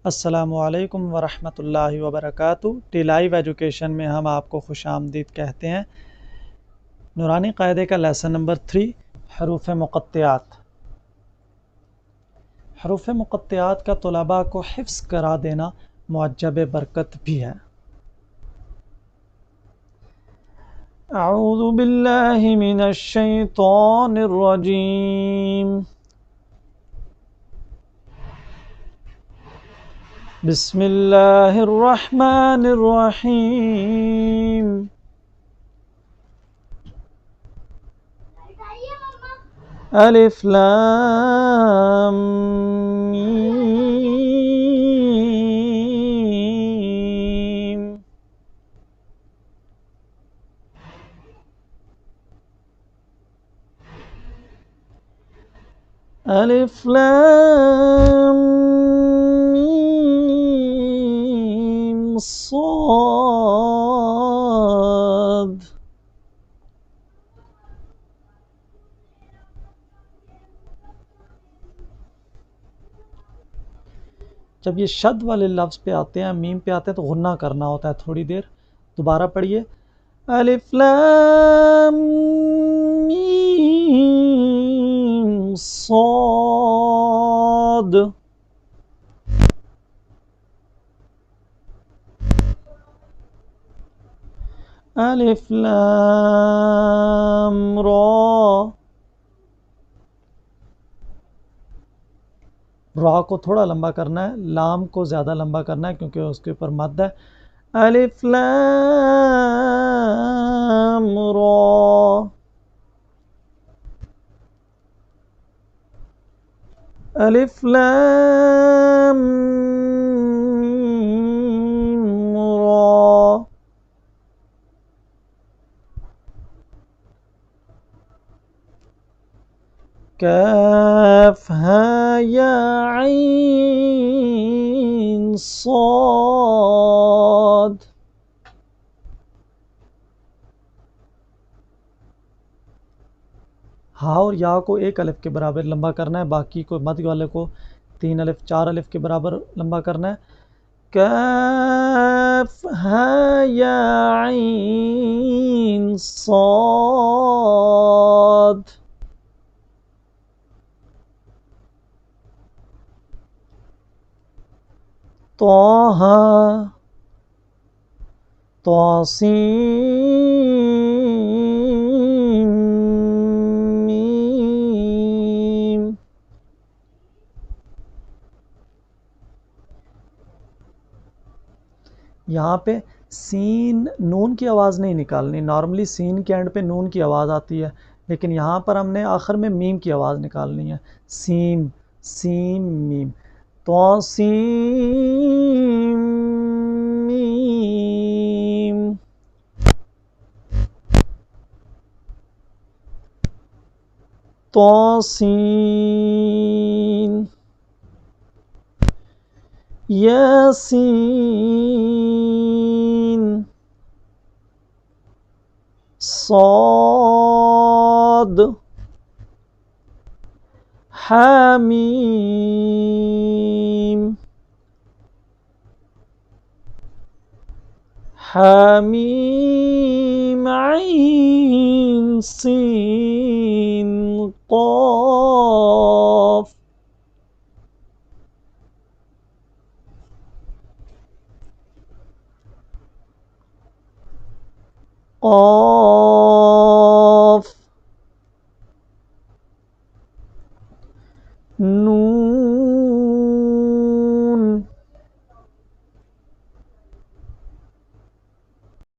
अस्सलामुअलैकुम वरहमतुल्लाहि वबरकातुहू। Live education में हम आपको खुशामदीद कहते हैं। नूरानी कायदे का लेसन नंबर 3 हरूफ मुक़त्तियात। हरूफ मुक़त्तियात का तलबा को हिफ्ज़ करा देना मुअज्जब बरकत भी है। अऊज़ु बिल्लाहि मिनश शैतानिर रजीम। बिस्मिल्लाहिर रहमानिर रहीम। अलिफ लाम मीम। अलिफ लाम मीम साद। जब ये शद वाले लफ्ज़ पे आते हैं, मीम पे आते हैं, तो गुन्ना करना होता है थोड़ी देर। दोबारा पढ़िए। अलिफ लाम मीम साद। अलिफ लाम रा। रा को थोड़ा लंबा करना है, लाम को ज़्यादा लंबा करना है क्योंकि उसके ऊपर मद है। अलिफ लाम रा। अलिफ लाम मीम रा। काफ हा या ऐन साद। हा और या को एक अलिफ के बराबर लंबा करना है, बाकी को मद वाले को 3 अलिफ 4 अलिफ के बराबर लंबा करना है। काफ हा या ऐन साद। ताहा तासीम मीम। यहाँ पे सीन नून की आवाज़ नहीं निकालनी। नॉर्मली सीन के एंड पे नून की आवाज़ आती है, लेकिन यहाँ पर हमने आखिर में मीम की आवाज़ निकालनी है। सीम सीम मीम। तासीम मीम। तासीन। यासीन। साद। हामीम। हामीम ऐन सीन क़ाफ। क़ाफ। नून।